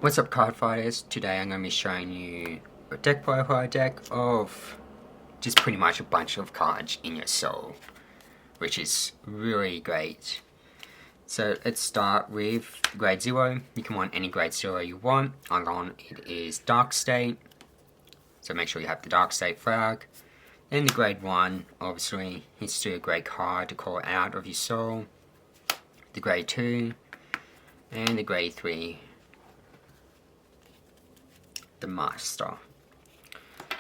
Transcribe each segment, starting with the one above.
What's up, card fighters? Today I'm going to be showing you a deck profile deck of just pretty much a bunch of cards in your soul, which is really great. So let's start with grade 0. You can want any grade 0 you want. It is Dark State, so make sure you have the Dark State flag. Then the grade 1, obviously, it's still a great card to call out of your soul. The grade 2, and the grade 3. The Master.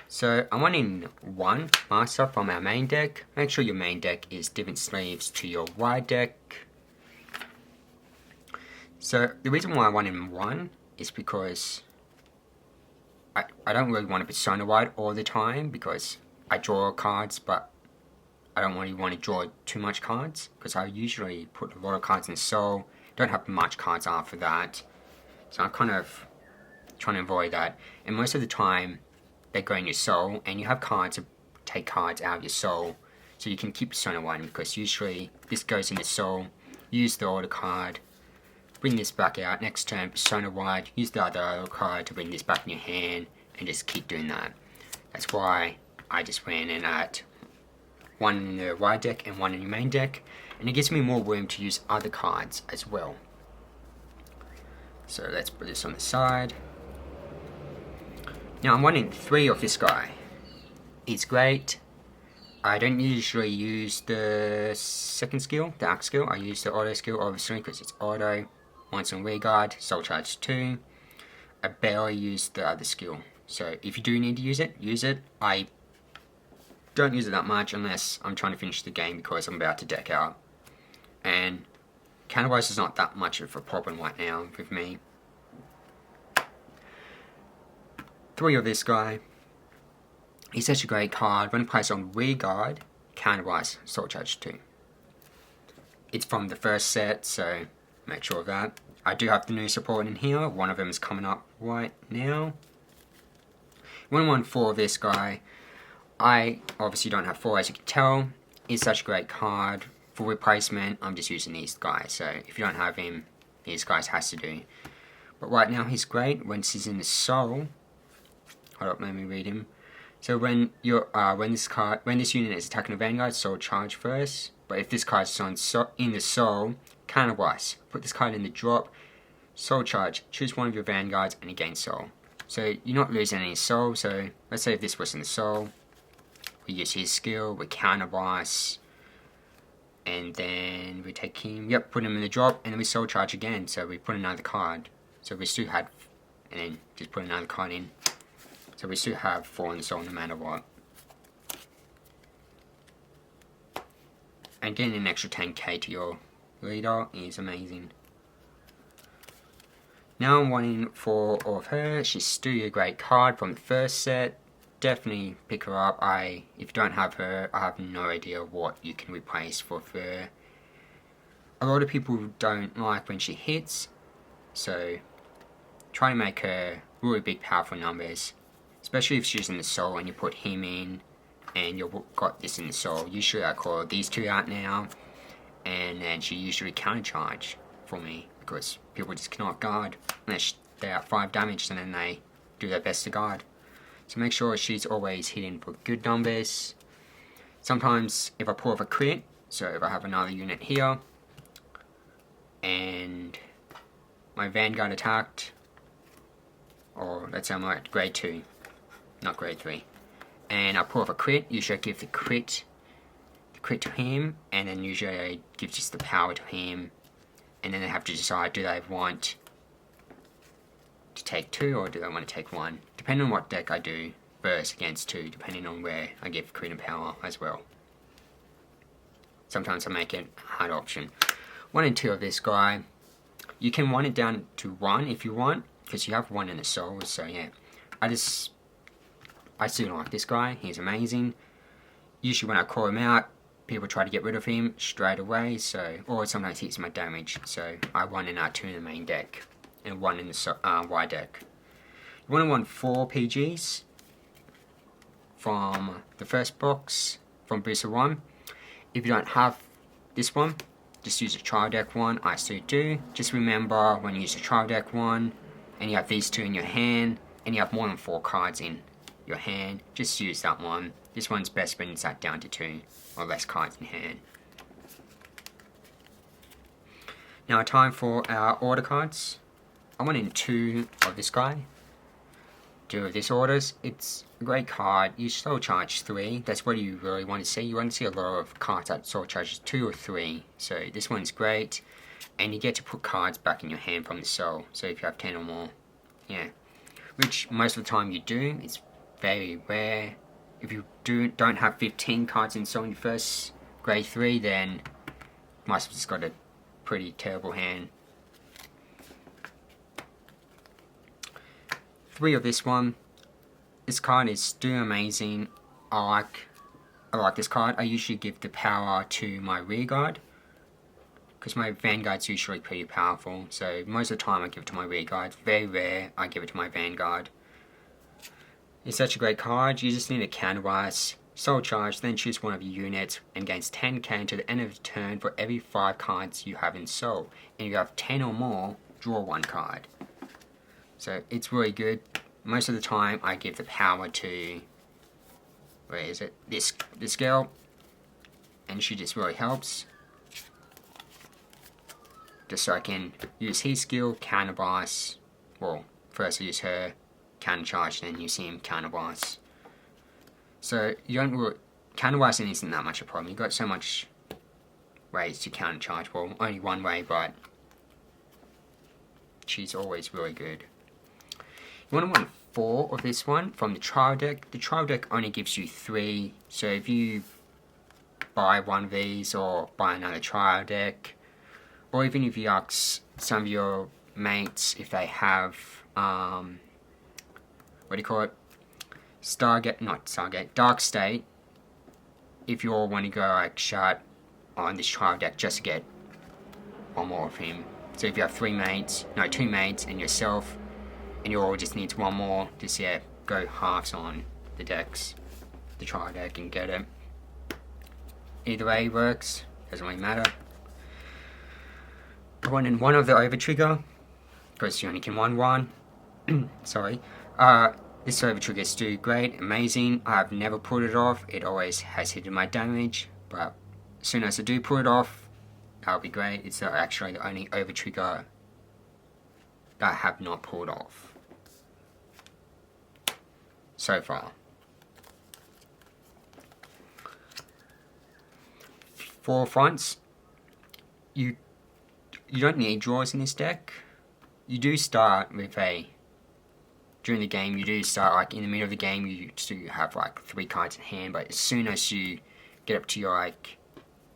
So I'm wanting one Master from our main deck. Make sure your main deck is different sleeves to your wide deck. So the reason why I wanted one is because I don't really want to persona wide all the time because I draw cards, but I don't really want to draw too much cards because I usually put a lot of cards in soul. Don't have much cards after that. So I'm kind of trying to avoid that, and most of the time they go in your soul and you have cards to take cards out of your soul, so you can keep Persona 1 because usually this goes in the soul, use the order card, bring this back out, next turn Persona wide, use the other card to bring this back in your hand, and just keep doing that. That's why I just ran in at one in the wide deck and one in your main deck, and it gives me more room to use other cards as well. So let's put this on the side. Now I'm wanting 3 of this guy. He's great. I don't usually use the second skill, the axe skill. I use the auto skill obviously because it's auto. Once on Vanguard, soul charge 2. I barely use the other skill. So if you do need to use it, use it. I don't use it that much unless I'm trying to finish the game because I'm about to deck out. And counterwise is not that much of a problem right now with me. 3 of this guy. He's such a great card. When placed on Vanguard, counterwise, soul charge 2. It's from the first set, so make sure of that. I do have the new support in here. One of them is coming up right now. 114 of this guy. I obviously don't have 4, as you can tell. He's such a great card. For replacement, I'm just using these guys. So if you don't have him, these guys has to do. But right now he's great. Once he's in the soul, hold up, let me read him. So when this unit is attacking a Vanguard, soul charge first. But if this card is in the soul, counterwise, put this card in the drop, soul charge, choose one of your Vanguards and you gain soul. So you're not losing any soul. So let's say if this was in the soul, we use his skill, we counterwise, and then we take him, put him in the drop, and then we soul charge again. So we put another card. So we still had, and then just put another card in. So we still have 4 in the soul no matter what. And getting an extra 10k to your leader is amazing. Now I'm wanting 4 of her. She's still a great card from the first set. Definitely pick her up. If you don't have her, I have no idea what you can replace for her. A lot of people don't like when she hits, so try to make her really big powerful numbers. Especially if she's in the soul and you put him in and you've got this in the soul. Usually I call these 2 out now, and then she usually countercharge for me because people just cannot guard unless they're at 5 damage, and then they do their best to guard. So make sure she's always hitting for good numbers. Sometimes if I pull off a crit, so if I have another unit here and my Vanguard attacked, or let's say I'm at grade 2, not grade 3, and I pull off a crit, usually I give the crit to him, and then usually I give just the power to him, and then they have to decide, do they want to take 2 or do they want to take 1, depending on what deck I do versus against 2, depending on where I give crit and power as well. Sometimes I make it a hard option. 1 and 2 of this guy. You can want it down to 1 if you want, because you have 1 in the soul, so yeah. I still like this guy, he's amazing. Usually when I call him out, people try to get rid of him straight away, or sometimes he hits my damage, so I 1 and 2 in the main deck, and 1 in the wide deck. You want to want 4 PGs from the first box, from Booster 1. If you don't have this one, just use a trial deck one. I still do. Just remember when you use a trial deck one, and you have these two in your hand, and you have more than 4 cards in your hand, just use that one. This one's best when it's that down to 2 or less cards in hand. Now time for our order cards. I want in 2 of this guy. 2 of this orders. It's a great card. You soul charge 3. That's what you really want to see. You want to see a lot of cards that soul charges 2 or 3. So this one's great. And you get to put cards back in your hand from the soul. So if you have 10 or more. Yeah. Which most of the time you do. It's very rare. If you don't have 15 cards in soul in your first grade 3, then you must have just got a pretty terrible hand. 3 of this one. This card is still amazing. I like this card. I usually give the power to my rear guard, because my Vanguard's usually pretty powerful. So most of the time I give it to my rear guard. Very rare I give it to my Vanguard. It's such a great card. You just need a counterblast, soul charge, then choose one of your units and gains 10k until the end of the turn for every 5 cards you have in soul. And if you have 10 or more, draw 1 card. So it's really good. Most of the time I give the power to, where is it? This girl. And she just really helps. Just so I can use his skill, counterblast. Well, first I use her, counter charge, then use him, counterblast. So you don't really, counterblasting isn't that much a problem. You've got so much ways to counter charge. Well, only one way, but she's always really good. You want to want 4 of this one from the trial deck. The trial deck only gives you 3, so if you buy one of these or buy another trial deck, or even if you ask some of your mates if they have, what do you call it? Dark State. If you all want to go like shut on this trial deck, just get one more of him. So if you have 2 mates and yourself, and you all just need 1 more, just go halves on the decks, the trial deck, and get it. Either way works, doesn't really matter. I want in 1 of the over trigger, because you only can 1. Sorry. This over trigger is still great, amazing. I've never pulled it off. It always has hit my damage, but as soon as I do pull it off, that'll be great. It's actually the only over trigger that I have not pulled off so far. For fronts, you don't need draws in this deck. You do start with during the game, you do start like in the middle of the game, you still have like 3 cards in hand, but as soon as you get up to your like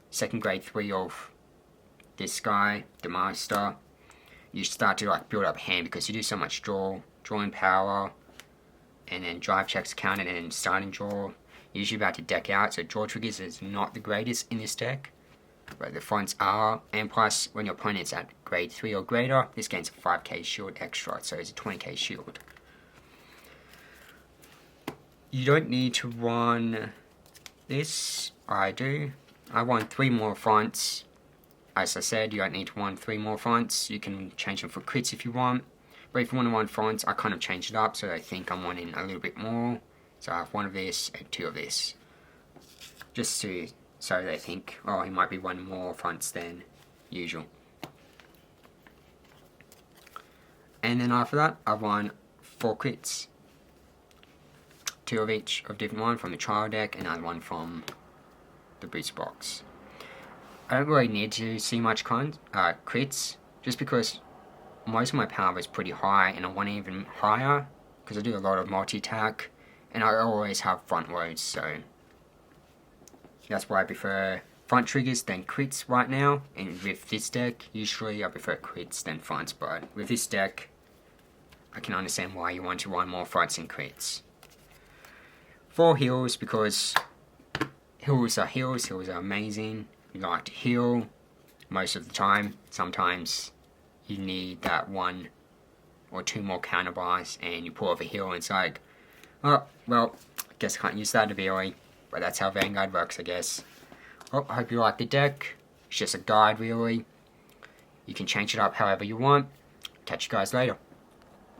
second grade 3 of this guy, the master, you start to like build up hand, because you do so much drawing power, and then drive checks counted, and then starting draw. You're usually about to deck out, so draw triggers is not the greatest in this deck, but the fronts are. And plus, when your opponent's at grade 3 or greater, this gains a 5k shield extra, so it's a 20k shield. You don't need to run this. I do. I want 3 more fronts. As I said, you don't need to run 3 more fronts. You can change them for crits if you want. But if you want to run fronts, I kind of changed it up, so I think I'm wanting a little bit more. So I have 1 of this and 2 of this. Just so they think, oh, he might be 1 more fronts than usual. And then after that, I won 4 crits. 2 of each of different one from the trial deck, and another one from the booster box. I don't really need to see much crits, just because most of my power is pretty high, and I want even higher, because I do a lot of multi-attack, and I always have front loads, so that's why I prefer front triggers than crits right now. And with this deck, usually I prefer crits than fronts, but with this deck, I can understand why you want to run more fronts than crits. 4 heals, because heals are amazing. You like to heal most of the time. Sometimes you need that 1 or 2 more counterblast, and you pull off a heal, and it's like, oh, well, I guess I can't use that ability, but that's how Vanguard works, I guess. Well, I hope you like the deck. It's just a guide, really. You can change it up however you want. Catch you guys later.